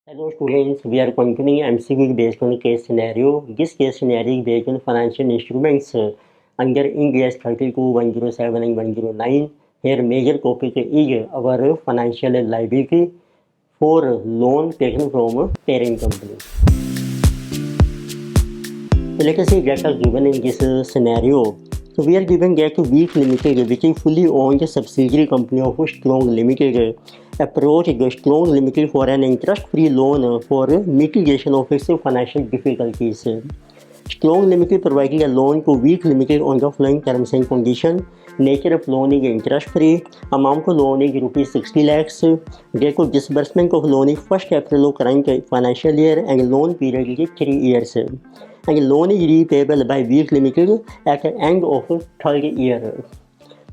Hello students, we are continuing MCQ based on case scenario. This case scenario is based on financial instruments under Ind AS 32, 107 and 109. Here major topic is our financial liability for loan taken from parent company. So let us see that are given in this scenario. So we are given that Week Limited, which is fully owned subsidiary company of Strong Limited, approached the Strong Limited for an interest-free loan for mitigation of its financial difficulties. Strong Limited provided a loan to Week Limited on the following terms and conditions. Nature of loan is interest-free. Amount of loan is rupees 60 lakhs. Date of disbursement of loan is 1st April of current financial year and loan period is 3 years. And loan is repayable by Week Limited at the end of 3rd year.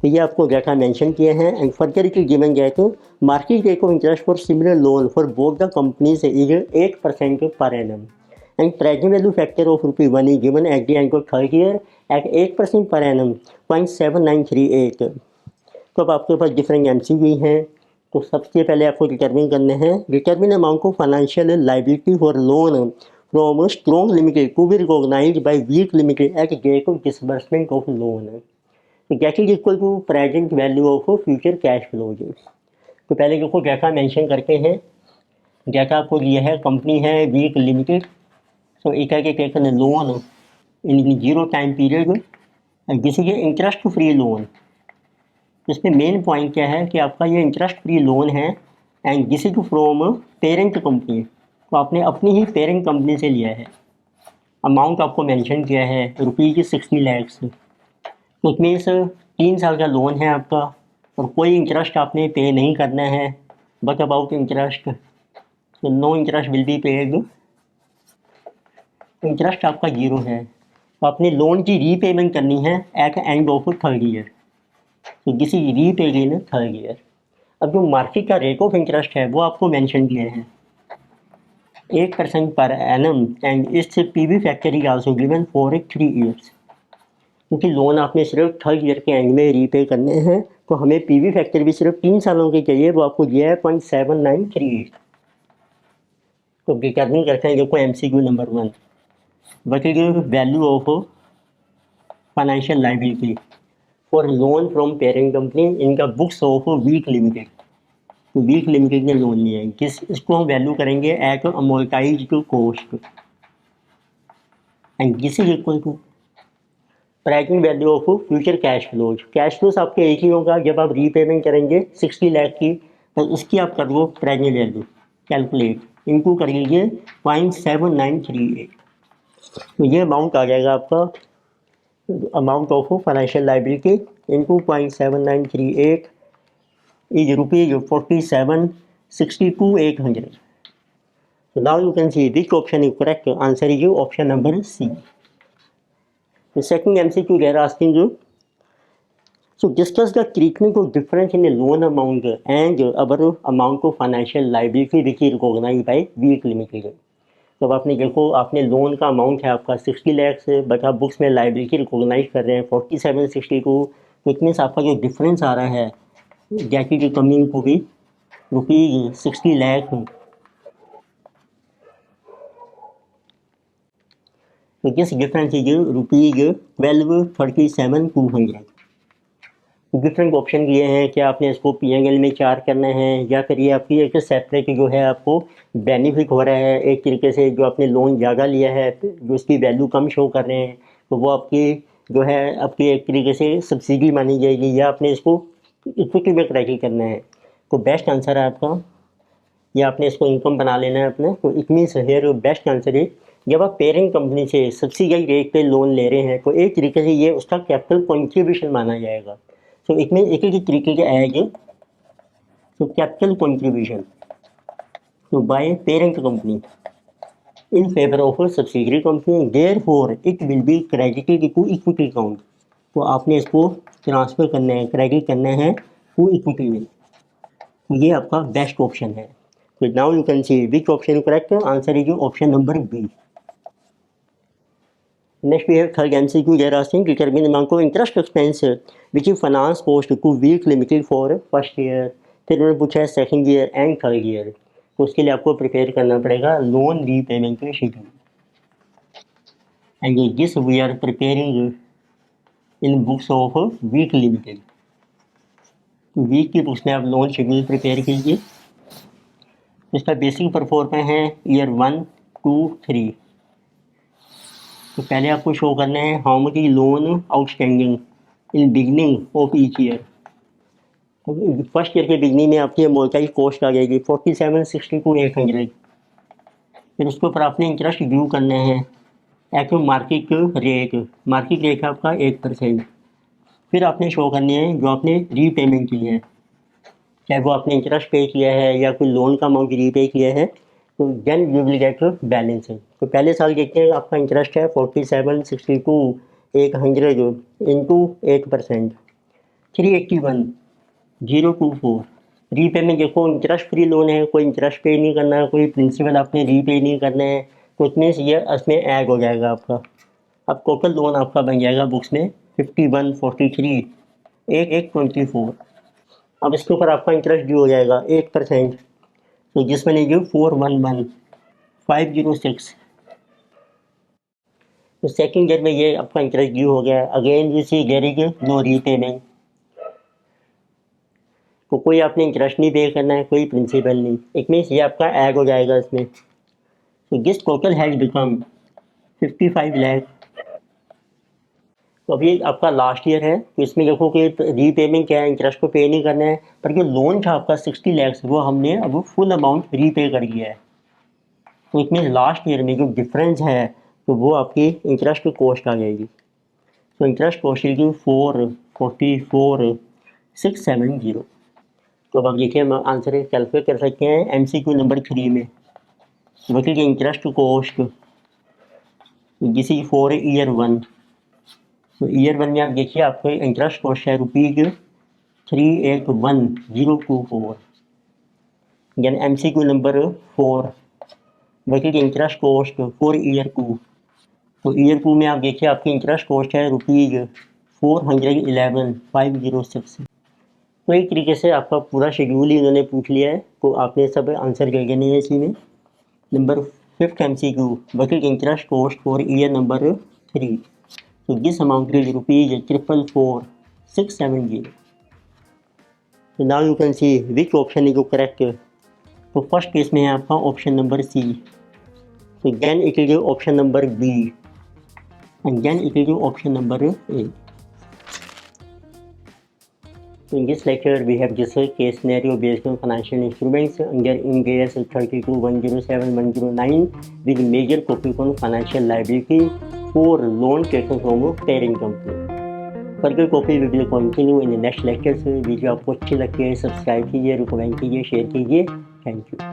तो ये आपको data mention किए हैं and further it is given that market rate of interest for similar loan for both the companies is 8% per annum and present value factor of ₹1 is given at the end of 3rd year at 8% per annum 0.7938. तो अब आपके पास different MCQ हैं. तो सबसे पहले आपको determine करने हैं determine amount of financial liability for loan from strong limited to be recognised by weak limited at date of disbursement of loan. तो that is equal to present value of future cash flows. तो पहले देखो data mention करते हैं. Data आपको दिया है company है वीक लिमिटेड. सो एक है taken loan in 0 time period and this is interest free loan. इसमें मेन पॉइंट क्या है कि आपका ये इंटरेस्ट फ्री लोन है and this is from parent company. तो आपने अपनी ही पेरेंट कंपनी से लिया है. अमाउंट आपको मेंशन किया है ₹60 lakhs. तो मीन्स 3 साल का लोन है आपका और कोई इंटरेस्ट आपने पे नहीं करना है. बट अबाउट इंटरेस्ट तो no interest will be paid. Interest आपका 0 है. तो आपने लोन की रीपेमेंट करनी है at end of 3rd year. तो this is repaid in 3rd year. अब जो मार्केट का रेट ऑफ इंटरेस्ट है वो आपको मेंशन किया है 8% पर एनम एंड इससे PV factor is also given for 3 years. क्योंकि लोन आपने सिर्फ 3rd year के एंड में रीपे करने हैं तो हमें PV फैक्टर भी सिर्फ 3 सालों के चाहिए. वो आपको दिया है 0.7938. तो डिटर्मिन करते हैं देखो MCQ number 1. What is the value of financial liability for loan from parent company in the books of Week Limited? तो वीक लिमिटेड ने लोन लिया है. इसको हम वैल्यू करेंगे at amortised cost and this is equal to present value of future cash flows. Cash flows आपके एक ही होगा जब आप रीपेमेंट करेंगे 60 लाख की. तो इसकी आप कर दो प्रेजेंट वैल्यू कैलकुलेट इनटू कर लीजिए 0.7938. तो ये अमाउंट आ जाएगा आपका amount of financial liability into 0.7938 is ₹47,62,800. So now you can see which option is correct. Answer is option number C. The second MCQ they are asking you. So discuss the treatment of difference in the loan amount and our amount of financial liability which is recognized by Week Limited. तो अब आपने देखो आपने loan का amount है आपका 60 lakhs but आप books में लाइबिलिटी रिकॉग्नाइज कर रहे हैं 4762. विच मीन्स आपका जो डिफरेंस आ रहा है जैकी की कमिंग को भी ₹60 lakh. तो this difference is ₹12,37,200. Different option दिए हैं कि आपने इसको P&L में चार्ज करना है या फिर ये आपकी एक सेपरेट जो है आपको बेनिफिट हो रहा है एक तरीके से. जो आपने लोन ज़्यादा लिया है जो उसकी वैल्यू कम शो कर रहे हैं तो वो आपकी जो है आपकी एक तरीके से सब्सिडी मानी जाएगी या आपने इसको इक्विटी में ट्रैकिंग करना है. तो बेस्ट आंसर है आपका या आपने इसको इनकम बना लेना है अपने. तो it means here best answer है जब आप पेरेंट कंपनी से सब्सिडी रेट पे लोन ले रहे हैं तो एक तरीके से ये उसका कैपिटल कंट्रीब्यूशन माना जाएगा. सो इट मीन्स एक ही तरीके के आएगी तो कैपिटल कंट्रीब्यूशन तो by parent company in favour of subsidiary company therefore it will be credited to equity account. तो आपने इसको ट्रांसफ़र करना है क्रेडिट करना है टू इक्विटी में. तो ये आपका बेस्ट ऑप्शन है. तो now you can see which option correct. Answer is option number B. Next we have third MCQ they are asking determine amount of interest expense which is finance cost to Week Limited for 1st year. फिर उन्होंने पूछा है 2nd year and 3rd year. तो उसके लिए आपको prepare करना पड़ेगा loan repayment schedule, and this we are preparing in books of Week Limited. Week की बुक्स में आप लोन शेड्यूल प्रिपेयर कीजिए। इसका बेसिक परफॉर्मेंस है ईयर 1, 2, 3। तो पहले आपको शो करना है how much is loan outstanding in beginning of each year. तो फर्स्ट ईयर के बिगनिंग में आपकी अमोर्टाइज कॉस्ट आ जाएगी 4762,800। फिर उसके ऊपर आपने इंटरेस्ट ड्यू करना है eight market rate. Market rate है आपका 8%। फिर आपने शो करनी है जो आपने रीपेमेंट की है, चाहे वो आपने इंटरेस्ट पे किया है या कोई लोन का अमाउंट रीपे किया है, तो then you will get balance है। तो पहले साल देखते हैं आपका इंटरेस्ट है 4762,800 इंटू 8%, 381,024। रीपेमेंट देखो इंटरेस्ट फ्री लोन है, कोई इंटरेस्ट पे नहीं करना है, कोई प्रिंसिपल आपने रीपे नहीं करना है, तो इतने ये इसमें ऐड हो जाएगा आपका। अब टोटल लोन आपका बन जाएगा बुक्स में 5143 8,824। अब इसके ऊपर आपका इंटरेस्ट ड्यू हो जाएगा 8%, तो जिसमें नहीं 411,506। तो सेकेंड ईयर में ये आपका इंटरेस्ट ड्यू हो गया। Again you see there is no repayment, तो कोई आपने इंटरेस्ट नहीं पे करना है, कोई प्रिंसिपल नहीं। इट मीन्स ये आपका ऐड हो जाएगा इसमें। तो this total has become 55 lakh. तो अभी आपका लास्ट ईयर है, तो इसमें देखो कि रीपेमेंट क्या है, इंटरेस्ट को पे नहीं करना है, पर जो लोन था आपका 60 लाख वो हमने अब फुल अमाउंट रीपे कर दिया है। तो इट मीन्स लास्ट ईयर में जो डिफरेंस है तो वो आपकी इंटरेस्ट की कॉस्ट आ जाएगी। तो इंटरेस्ट कॉस्ट की 444,670। तो अब आप देखिए हम आंसर कैलकुलेट कर सकते हैं MCQ नंबर 3 में। वकील की इंटरेस्ट कॉस्ट जिस फॉर ईयर 1। तो ईयर 1 में आप देखिए आपको इंटरेस्ट कॉस्ट है ₹381,024। यानी MCQ नंबर 4 वकील की इंटरेस्ट कॉस्ट फॉर ईयर 2। तो ईयर 2 में आप देखिए आपकी इंटरेस्ट कॉस्ट है ₹411,506। तो एक तरीके से आपका पूरा शेड्यूल ही उन्होंने पूछ लिया है, तो आपने सब आंसर कर देने हैं इसी में। नंबर 5th MCQ वकील की interest cost for year number 3। तो दिस अमाउंट इज ₹444,670। तो now you can see which option is correct. तो फर्स्ट केस में है आपका ऑप्शन नंबर C। तो then it is option number B and then it is option number A. So in this lecture we have discussed case scenario based on financial instruments under Ind AS 32-107-109 with major focus on financial liability for loan taken from parent company. Further copy we will continue in the next lectures. Video आपको अच्छी लगती है subscribe कीजिए, recommend कीजिए, share कीजिए। Thank you.